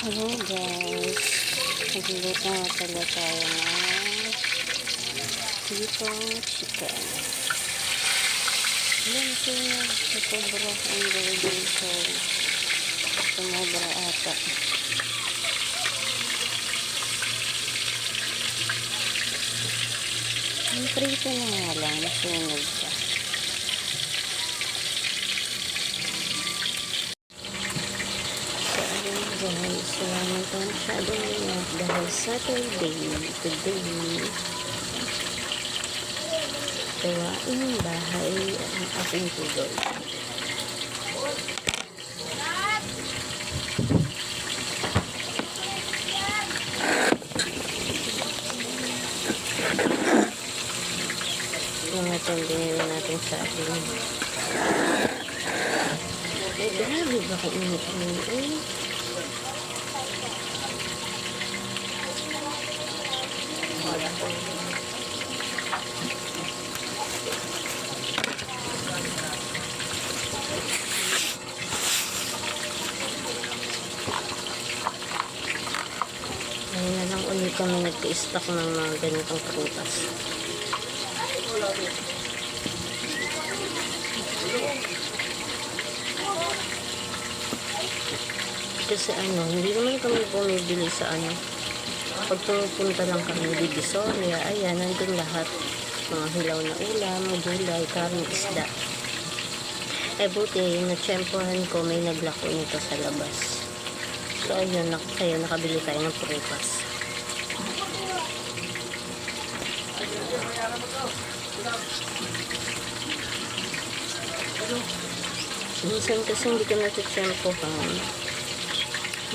Hello guys, nagluluto na pala tayo ng tipong chicken. Yan siya, sobra ang gawin so sumobra ata. Ang prito na nga lang, nasunog siya. Guys, wala na ito masyadong ingat dahil Saturday today. Gawain bahay ang aking tuloy. Mga tandinin natin sa ating. Grabe ba kung init-init? Ngayon na lang ulit kami nag-i-stock ng mga ganitong prutas. Kasi hindi naman kami bumibili sa pag pupunta lang kami di Divisoria, ayan, nandun lahat. Mga hilaw na ulam, gulay, karne, isda. Buti, natsyempohan ko, may naglako nito sa labas. So, ayun, kaya nakabili tayo ng prutas. Minsan kasi hindi ko natsyempohan.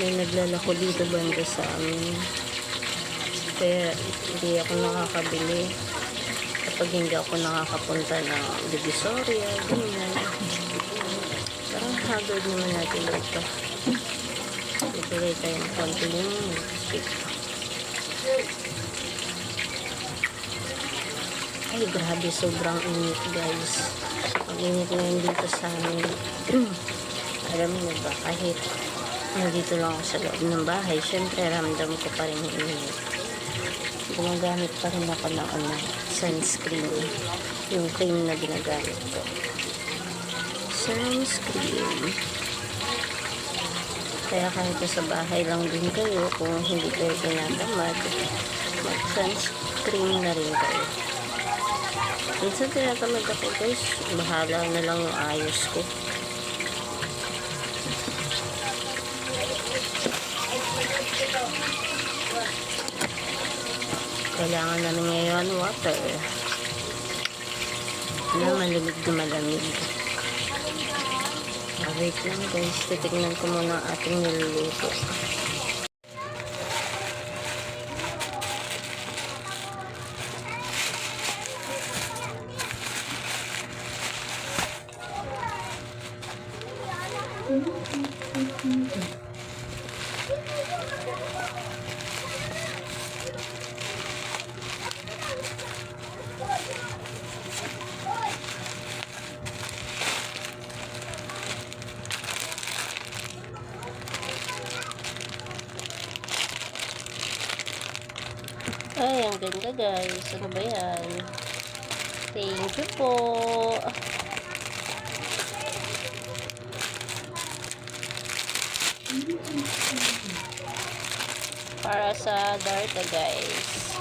May naglalako dito banda sa amin. Kaya hindi ako nakakabili kapag hindi ako nakakapunta ng Divisoria, ganyan. Parang hagod naman natin ito. Ituloy tayo ng konti yung stick. Ay, grabe, sobrang init guys. Ang init ngayon dito sa amin. Alam mo ba, kahit nandito lang ako sa loob ng bahay, syempre ramdam ko pa rin yung init. Gumagamit pa rin ako ng sunscreen. Yung cream na ginagamit ko. Sunscreen. Kaya kahit sa bahay lang din kayo, kung hindi kayo tinatamad, mag-sunscreen na rin kayo. Minsan tinatamad ako guys, bahala na lang yung ayos ko. Kailangan namin ngayon water na malamig na malamig. Wait lang guys, titignan ko muna ang ating niluluto. Ay, ang ganda guys. Ano ba yan? Thank you po. Para sa darta guys.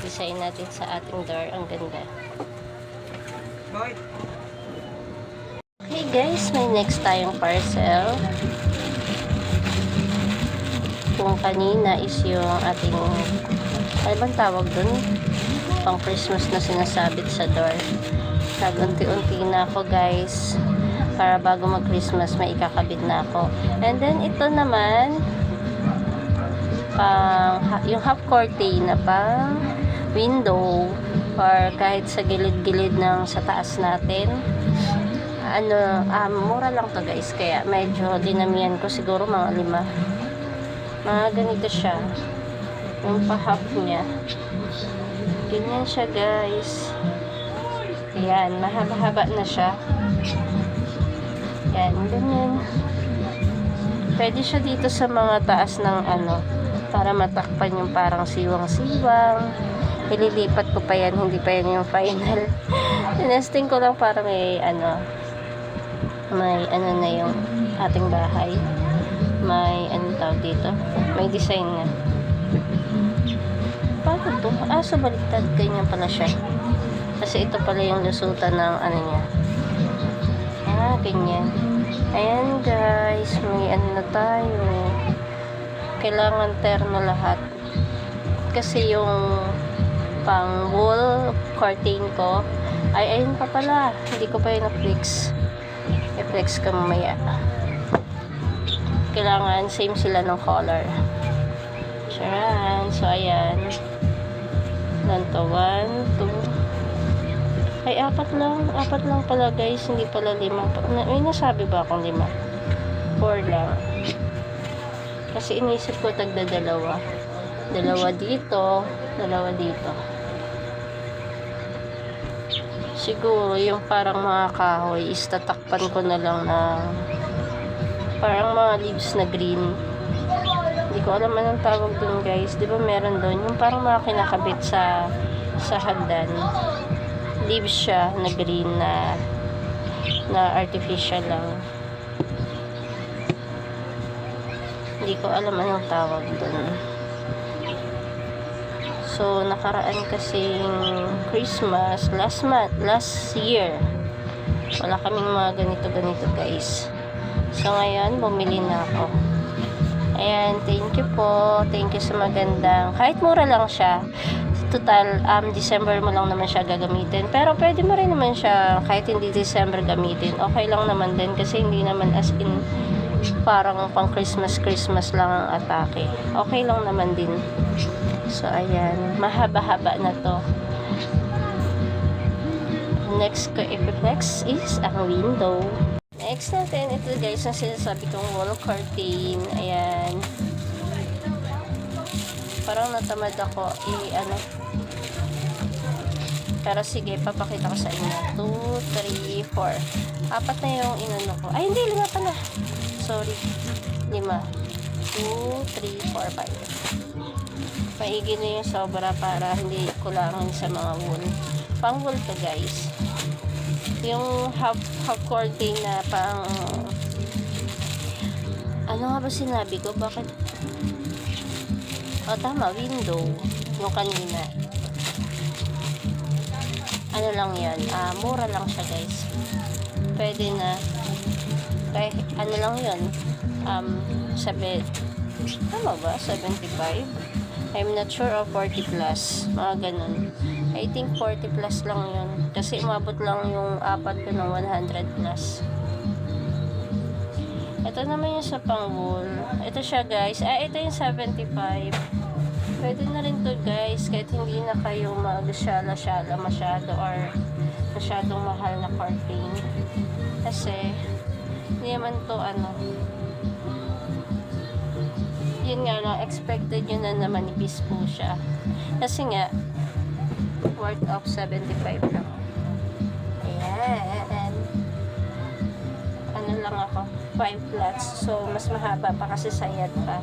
Design natin sa ating dar. Ang ganda. Okay guys, may next tayong parcel. Kung kanina is yung ating, ano bang tawag dun? Pang Christmas na sinasabit sa door. Nag-unti-unti na ako guys. Para bago mag-Christmas, may ikakabit na ako. And then, ito naman, yung half curtain na pang window or kahit sa gilid-gilid ng sa taas natin. Mura lang to guys. Kaya medyo dinamihan ko siguro mga 5. Mga ganito siya. Yung pa-half niya. Ganyan siya guys. Ayan, mahaba-haba na siya. Yan, ganyan. Pwede siya dito sa mga taas ng ano, para matakpan yung parang siwang-siwang. Ililipat ko pa yan, hindi pa yan yung final. Tinesting ko lang para may ano na yung ating bahay. May ano tawag dito, may design na. Paano to? So baliktad, ganyan pala siya. Kasi ito pala yung lusutan ng ano niya. Ganyan. Ayan guys, may ano na tayo. Kailangan terno lahat. Kasi yung pang wall curtain ko ay ayun pa pala. Hindi ko pa yun na-flex. I-flex ko mamaya. Kailangan same sila ng color. Charan. So ayan. Lanto 1, 2. Ay, apat lang pala guys, hindi pala 5. May nasabi ba akong 5? 4 lang. Kasi inisip ko tagda dalawa dito, dalawa dito. Siguro yung parang mga kahoy is tatakpan ko na lang ng parang mga leaves na green. Hindi ko alam anong tawag dun guys. Di ba meron dun yung parang mga kinakabit sa hagdan. Leaves siya na green na artificial lang. Hindi ko alam anong tawag dun. So nakaraan kasing Christmas last year, wala kaming mga ganito guys. So ngayon bumili na ako. Ayan, thank you po. Thank you sa magandang, kahit mura lang siya. Total, December mo lang naman siya gagamitin. Pero pwede mo rin naman siya kahit hindi December gamitin. Okay lang naman din kasi hindi naman as in parang pang Christmas lang ang atake. Okay lang naman din. So, ayan. Mahaba-haba na to. Next ko i-flex is ang window. Next natin, ito guys, ang sinasabi kong wall curtain. Ayan. Parang natamad ako pero sige, papakita ko sa inyo. 2, 3, 4. Apat na yung inano ko. Ay, hindi, 5 pala. Sorry. 5. 2, 3, 4, 5. Maigi na yung sobra para hindi kulangan sa mga wool. Pang wool to guys. Yung half curtain na pang ano nga ba sinabi ko? Bakit? Tama, window. Yung kanina. Ano lang yan? Mura lang siya guys. Pwede na. Kahit ano lang yun. Tama ba? 75? I'm not sure of 40 plus. Mga ganun. I think 40 plus lang yun. Kasi umabot lang yung apat ko ng 100 plus. Ito naman yung sa pang wool. Ito siya guys. Ito yung 75. Pwede na rin to guys. Kahit hindi na kayo mag-shala-shala masyado or masyadong mahal na curtain. Kasi hindi naman to yun nga lang, expected yun na manipis po siya. Kasi nga, worth of 75 lang. Ayan. Ano lang ako, 5 flats. So, mas mahaba pa kasi sayad pa.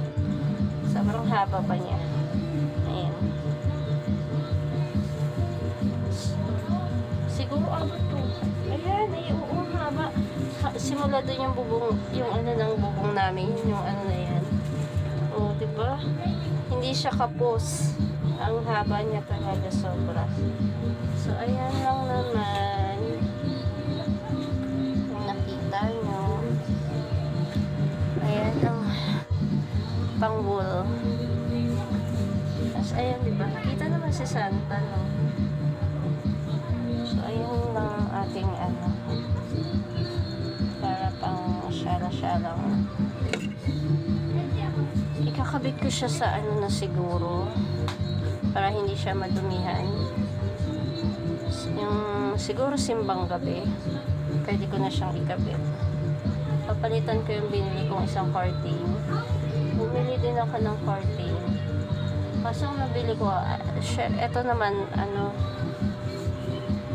Sobrang haba pa niya. Ayan. Siguro abot to. Ayan, oo, haba. Simula doon yung bubong, yung ng bubong namin, yung na yan. O, diba? Hindi siya kapos. Ang haba niya talaga sobra. So, ayan lang naman. Kung nakita nyo. Ayan ang pang wool. Tapos, ayan, diba? Nakita naman si Santa, no? So, ayan lang ating para pang syala-syalang. Ikakabit ko siya sa na siguro para hindi siya madumihan. Yung siguro simbang gabi pwede ko na siyang ikabit. Papalitan ko yung binili kong isang curtain. Bumili din ako ng curtain. Kaso ang nabili ko ito naman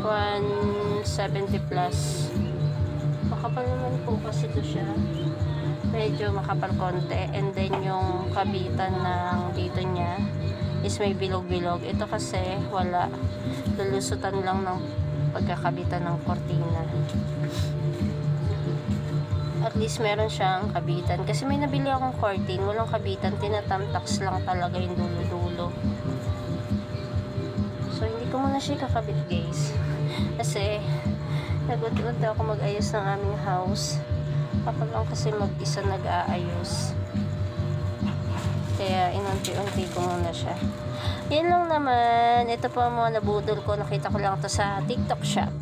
170 plus. Makapal naman po kasi ito siya. medyo makapal konti, and then yung kabitan ng dito niya is may bilog-bilog. Ito kasi wala, lulusutan lang ng pagkakabitan ng kortina. At least meron siyang kabitan, kasi may nabili akong curtain, walang kabitan, tinatamtaks lang talaga yung dulo-dulo. So hindi ko muna siya kakabit, guys, kasi nagod-od ako mag-ayos ng aming house. Ako lang kasi mag-isa nag-aayos, kaya inunti-unti ko muna siya. Yan lang naman. Ito po ang mga nabudol ko, nakita ko lang to sa TikTok shop.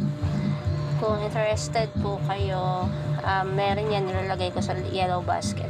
Kung interested po kayo, meron yan, nilalagay ko sa yellow basket.